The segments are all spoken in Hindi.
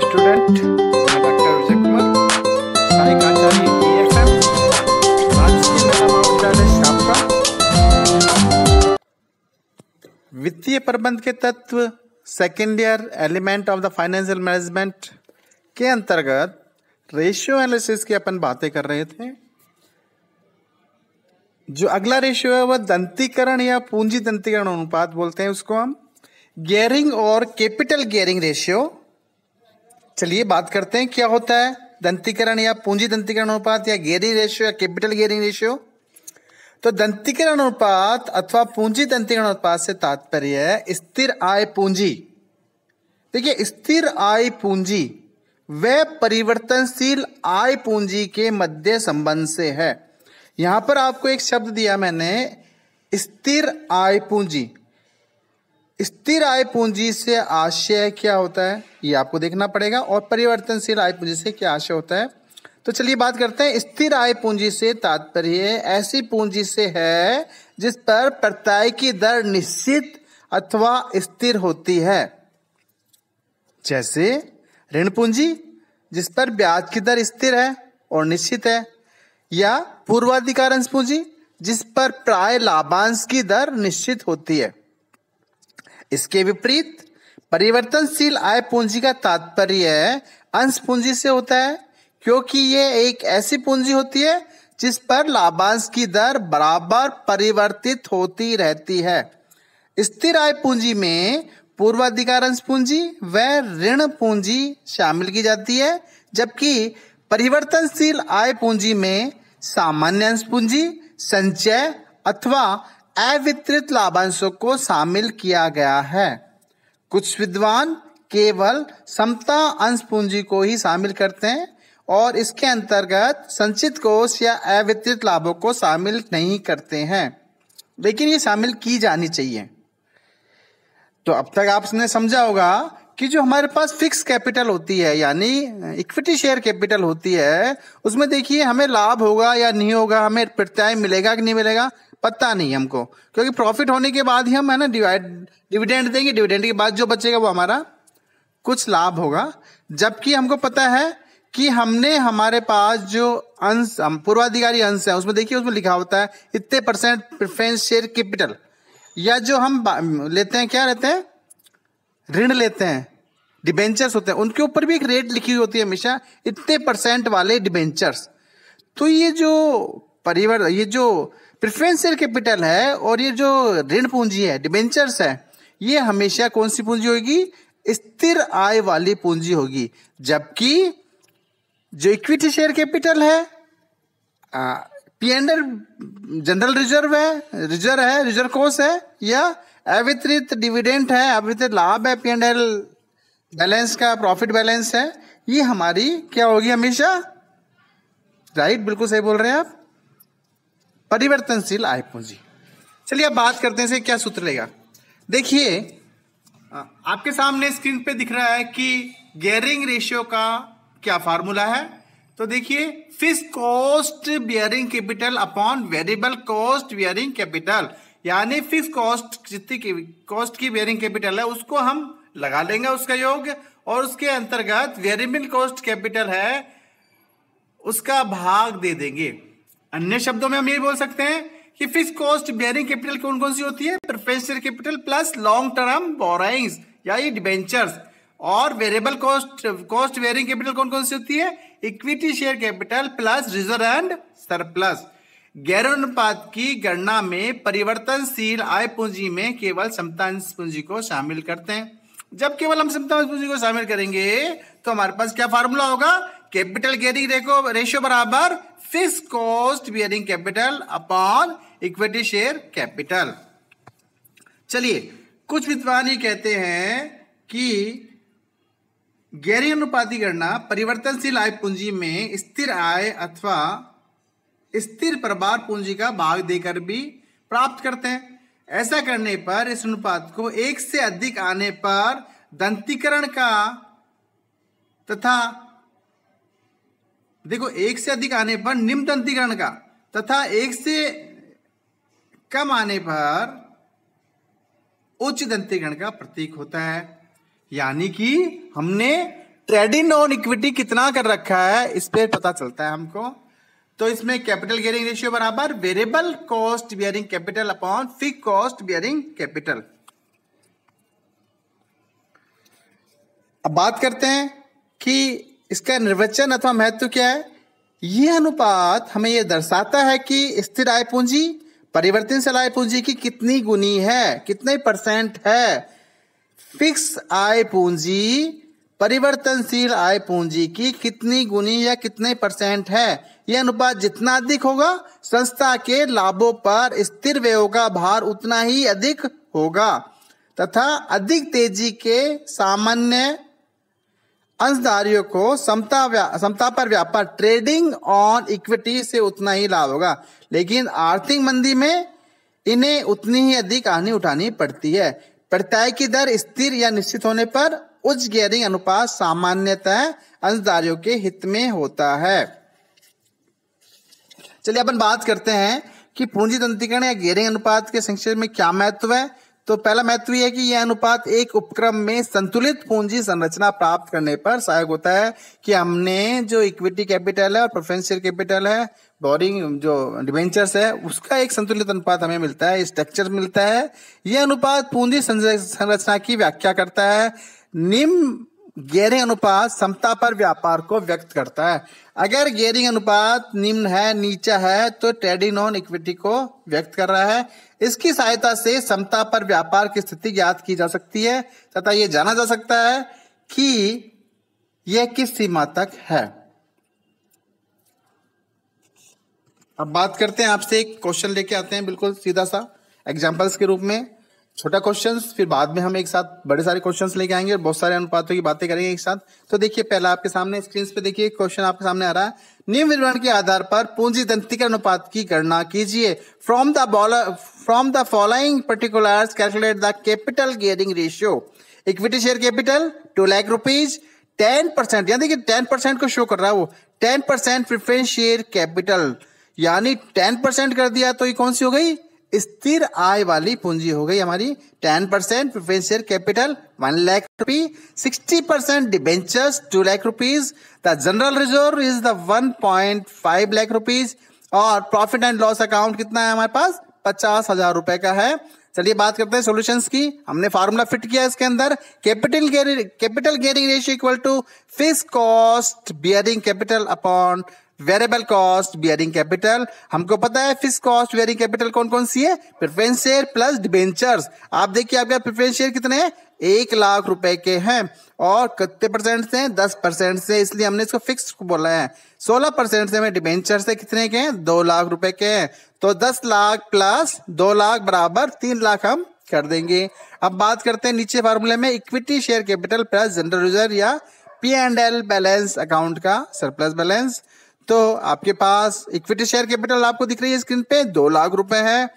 स्टूडेंट, मैं डॉक्टर विजय कुमार, सहायक आचार्य EFM। आज की मेरा मॉड्यूल है आपका वित्तीय प्रबंध के तत्व, second year element of the financial management के अंतर्गत रेशियो एनालिसिस की अपन बातें कर रहे थे। जो अगला रेशियो है वह दंतीकरण या पूंजी दंतीकरण अनुपात बोलते हैं उसको हम, गियरिंग और कैपिटल गियरिंग रेशियो। चलिए बात करते हैं क्या होता है दंतीकरण या पूंजी दंतीकरण अनुपात या गियरिंग रेशियो या कैपिटल गियरिंग रेशियो। तो दंतीकरण अनुपात अथवा पूंजी दंतीकरण अनुपात से तात्पर्य है स्थिर आय पूंजी। देखिए, स्थिर आय पूंजी व परिवर्तनशील आय पूंजी के मध्य संबंध से है। यहां पर आपको एक शब्द दिया मैंने, स्थिर आय पूंजी। स्थिर आय पूंजी से आशय क्या होता है ये आपको देखना पड़ेगा, और परिवर्तनशील आय पूंजी से क्या आशय होता है। तो चलिए बात करते हैं। स्थिर आय पूंजी से तात्पर्य ऐसी पूंजी से है जिस पर प्रत्यय की दर निश्चित अथवा स्थिर होती है, जैसे ऋण पूंजी जिस पर ब्याज की दर स्थिर है और निश्चित है, या पूर्वाधिकारंश पूंजी जिस पर प्राय लाभांश की दर निश्चित होती है। इसके विपरीत परिवर्तनशील आय पूंजी का तात्पर्य अंश पूंजी से होता है, क्योंकि यह एक ऐसी पूंजी होती है जिस पर लाभांश की दर बराबर परिवर्तित होती रहती है। स्थिर आय पूंजी में पूर्वाधिकारंश पूंजी व ऋण पूंजी शामिल की जाती है, जबकि परिवर्तनशील आय पूंजी में सामान्य अंश पूंजी, संचय अथवा अवितरित लाभांशों को शामिल किया गया है। कुछ विद्वान केवल समता अंश पूंजी को ही शामिल करते हैं और इसके अंतर्गत संचित कोष या अवितरित लाभों को शामिल नहीं करते हैं, लेकिन ये शामिल की जानी चाहिए। तो अब तक आपने समझा होगा कि जो हमारे पास फिक्स कैपिटल होती है यानी इक्विटी शेयर कैपिटल होती है, उसमें देखिए हमें लाभ होगा या नहीं होगा, हमें प्रत्यय मिलेगा कि नहीं मिलेगा पता नहीं हमको, क्योंकि प्रॉफिट होने के बाद ही हम है ना डिविडेंड देंगे। डिविडेंड के बाद जो बचेगा वो हमारा कुछ लाभ होगा, जबकि हमको पता है कि हमने हमारे पास जो अंश पूर्वाधिकारी अंश है उसमें देखिए उसमें लिखा होता है इतने परसेंट प्रेफरेंस शेयर कैपिटल, या जो हम लेते हैं क्या लेते हैं, ऋण लेते हैं, डिबेंचर्स होते हैं, उनके ऊपर भी एक रेट लिखी हुई होती है हमेशा, इतने परसेंट वाले डिबेंचर्स। तो ये जो प्रेफरेंस शेयर कैपिटल है और ये जो ऋण पूंजी है, डिबेंचर्स है, ये हमेशा कौन सी पूंजी होगी, स्थिर आय वाली पूंजी होगी। जबकि जो इक्विटी शेयर कैपिटल है, P&L जनरल रिजर्व है, रिजर्व कोष है, या अवितरित डिविडेंड है, अवितरित लाभ है, P&L बैलेंस का प्रॉफिट बैलेंस है, ये हमारी क्या होगी हमेशा, राइट, बिल्कुल सही बोल रहे हैं आप, परिवर्तनशील आय पूंजी। चलिए अब बात करते हैं इसे क्या सूत्र लेगा। देखिए आपके सामने स्क्रीन पे दिख रहा है कि गियरिंग रेशियो का क्या फार्मूला है। तो देखिए, fixed cost bearing capital upon variable cost bearing capital, यानी फिक्स कॉस्ट जितनी कॉस्ट की बियरिंग कैपिटल है उसको हम लगा लेंगे उसका योग, और उसके अंतर्गत वेरिएबल कॉस्ट कैपिटल है उसका भाग दे देंगे। अन्य शब्दों में हम ये बोल सकते हैं कि फिक्स कॉस्ट बियरिंग कैपिटल कौन कौन सी होती है, preference share capital plus long term borrowings या ये डिबेंचर्स, और वेरिएबल कॉस्ट बियरिंग कैपिटल कौन कौन सी होती है, equity share capital plus reserve and surplus. Gearing अनुपात की गणना में परिवर्तनशील आय पूंजी में केवल समतांश पूंजी को शामिल करते हैं। जब केवल हम समतांश पूंजी को शामिल करेंगे तो हमारे पास क्या फार्मूला होगा, कैपिटल गियरिंग रेशियो बराबर fix cost bearing capital upon equity share capital. चलिए, कुछ विद्वान ये कहते हैं कि गियरिंग अनुपात की गणना परिवर्तनशील आय पूंजी में स्थिर आय अथवा स्थिर प्रभार पूंजी का भाग देकर भी प्राप्त करते हैं। ऐसा करने पर इस अनुपात को एक से अधिक आने पर दंतीकरण का तथा देखो एक से अधिक आने पर निम्न दंतीकरण का तथा एक से कम आने पर उच्च दंतीकरण का प्रतीक होता है। यानी कि हमने ट्रेडिंग ऑन इक्विटी कितना कर रखा है इस पे पता चलता है हमको। तो इसमें कैपिटल गियरिंग रेशियो बराबर variable cost bearing capital upon fixed cost bearing capital. अब बात करते हैं कि इसका निर्वचन अथवा महत्व क्या है। यह अनुपात हमें यह दर्शाता है कि स्थिर आय पूंजी परिवर्तनशील आय पूंजी की कितनी गुनी है, कितने % है। फिक्स आय पूंजी परिवर्तनशील आय पूंजी की कितनी गुनी या कितने % है। यह अनुपात जितना अधिक होगा संस्था के लाभों पर स्थिर व्ययों का भार उतना ही अधिक होगा तथा अधिक तेजी के सामान्य अंशधारियों को समता पर व्यापार ट्रेडिंग ऑन इक्विटी से उतना ही लाभ होगा, लेकिन आर्थिक मंदी में इन्हें उतनी ही अधिक हानि उठानी पड़ती है। प्रत्यय की दर स्थिर या निश्चित होने पर उच्च गियरिंग अनुपात सामान्यतः अंशधारियों के हित में होता है। चलिए अपन बात करते हैं कि पूंजी तंत्रीकरण या गियरिंग अनुपात के संक्षेप में क्या महत्व है। तो पहला महत्व यह है कि यह अनुपात एक उपक्रम में संतुलित पूंजी संरचना प्राप्त करने पर सहायक होता है कि हमने जो इक्विटी कैपिटल है और प्रेफरेंस शेयर कैपिटल है, बोरिंग जो डिबेंचर्स है, उसका एक संतुलित अनुपात हमें मिलता है, स्ट्रक्चर मिलता है। यह अनुपात पूंजी संरचना की व्याख्या करता है। निम्न गियरिंग अनुपात समता पर व्यापार को व्यक्त करता है। अगर गियरिंग अनुपात निम्न है, नीचा है, तो ट्रेडिंग ऑन इक्विटी को व्यक्त कर रहा है। इसकी सहायता से समता पर व्यापार की स्थिति ज्ञात की जा सकती है तथा यह जाना जा सकता है कि यह किस सीमा तक है। अब बात करते हैं, आपसे एक क्वेश्चन लेके आते हैं बिल्कुल सीधा सा एग्जांपल्स के रूप में। छोटा क्वेश्चंस, फिर बाद में हम एक साथ बड़े सारे क्वेश्चंस लेके आएंगे और बहुत सारे अनुपातों की बातें करेंगे एक साथ। तो देखिए पहला आपके सामने स्क्रीन पे देखिए क्वेश्चन आपके सामने आ रहा है। निम्न विवरण के आधार पर पूंजी तंत्रीकरण अनुपात की गणना कीजिए। From the following particulars calculate the capital gearing ratio. Equity share capital 2 lakh rupees, 10% यानी कि 10% को शो कर रहा है वो, 10% प्रेफरेंस शेयर कैपिटल यानी 10% कर दिया तो ये कौन सी हो गई, स्थिर आय वाली पूंजी हो गई हमारी। 10% preference share capital 1 lakh rupees, 60% debentures 2 lakh rupees, the general reserve is the 1.5 lakh rupees और प्रॉफिट एंड लॉस अकाउंट कितना है हमारे पास 50,000 रुपए का है। चलिए बात करते हैं सॉल्यूशंस की। हमने फार्मूला फिट किया इसके अंदर, capital gearing ratio equal to fixed cost bearing capital upon variable cost bearing capital. हमको पता है फिक्स्ड कॉस्ट बियरिंग कैपिटल कौन कौन सी है, प्रेफरेंस शेयर प्लस डिबेंचर्स। आप देखिए आपके प्रेफरेंस शेयर कितने हैं, 1 लाख रुपए के हैं और कितने % से, 10% से, इसलिए हमने इसको फिक्स्ड को बोला है। 16% से हमें डिबेंचर से कितने के हैं, 2 लाख रुपए के हैं। तो 10 लाख प्लस 2 लाख बराबर 3 लाख हम कर देंगे। अब बात करते हैं नीचे फार्मूले में equity share capital plus general reserve या P&L बैलेंस अकाउंट का सरप्लस बैलेंस। तो आपके पास इक्विटी शेयर कैपिटल आपको दिख रही है स्क्रीन पे 2 लाख रुपए है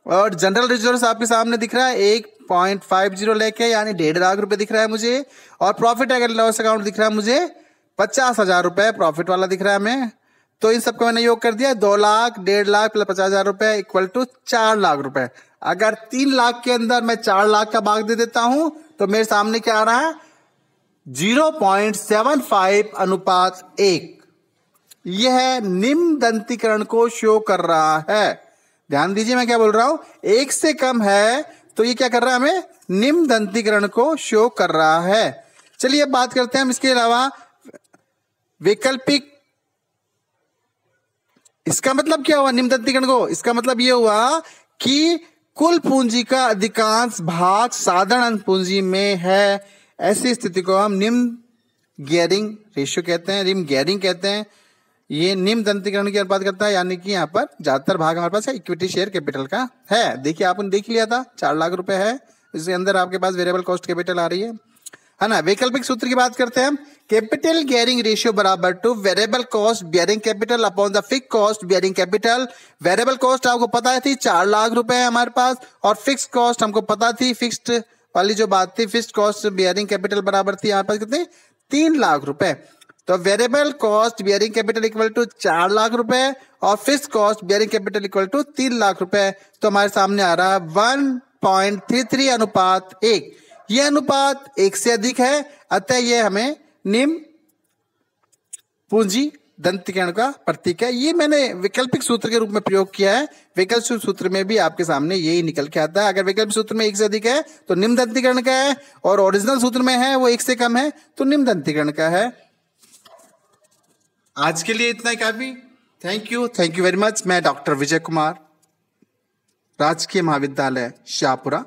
और जनरल रिजर्व आपके सामने दिख रहा है 1.50 लेके यानी 1.5 लाख रुपए दिख रहा है मुझे और प्रॉफिट एंड लॉस अकाउंट दिख रहा है मुझे 50,000 रुपए प्रॉफिट वाला दिख रहा है हमें। तो इन सबको मैंने योग कर दिया, 2 लाख 1.5 लाख प्लस 50,000 रुपए इक्वल टू 4 लाख रुपए। अगर 3 लाख के अंदर मैं 4 लाख का भाग दे देता हूं तो मेरे सामने क्या आ रहा है 0.75:1। यह निम्न दंतीकरण को शो कर रहा है। ध्यान दीजिए मैं क्या बोल रहा हूं, 1 से कम है तो ये क्या कर रहा है, हमें निम्न दंतीकरण को शो कर रहा है। चलिए अब बात करते हैं हम इसके अलावा वैकल्पिक। इसका मतलब क्या हुआ निम्न दंतीकरण को, इसका मतलब ये हुआ कि कुल पूंजी का अधिकांश भाग साधारण पूंजी में है। ऐसी स्थिति को हम निम्न गियरिंग रेशियो कहते हैं, निम्न गियरिंग कहते हैं। ये निम्न दंतीकरण की बात करता है यानी कि यहाँ पर ज्यादातर भाग हमारे पास इक्विटी शेयर कैपिटल का है। देखिए आपने देख लिया था 4 लाख रुपए है, इसके अंदर आपके पास वेरिएबल कॉस्ट कैपिटल आ रही है ना। वैकल्पिक सूत्र की बात करते हैं हम, कैपिटल गियरिंग रेशियो बराबर two variable cost bearing capital upon the fixed cost bearing capital. Variable cost आपको पता थी 4 लाख रुपए है हमारे पास और फिक्स्ड कॉस्ट हमको पता थी, फिक्स्ड वाली जो बात थी फिक्स्ड कॉस्ट बियरिंग कैपिटल बराबर थी हमारे पास कितने 3 लाख रुपए। तो variable cost bearing capital equal to 4 lakh रुपए और fixed cost bearing capital equal to 3 lakh रुपए। तो हमारे सामने आ रहा है 1.33:1। यह अनुपात 1 से अधिक है, अतः यह हमें निम पूंजी दंतिकरण का प्रतीक है। ये मैंने वैकल्पिक सूत्र के रूप में प्रयोग किया है। वैकल्पिक सूत्र में भी आपके सामने यही निकल के आता है। अगर वैकल्पिक सूत्र में एक से अधिक है तो निम्न दंतिकरण का है, और ओरिजिनल सूत्र में है वो एक से कम है तो निम्न दंतिकरण का है। आज के लिए इतना ही काफी। Thank you very much. मैं डॉक्टर विजय कुमार, राजकीय महाविद्यालय शाहपुरा,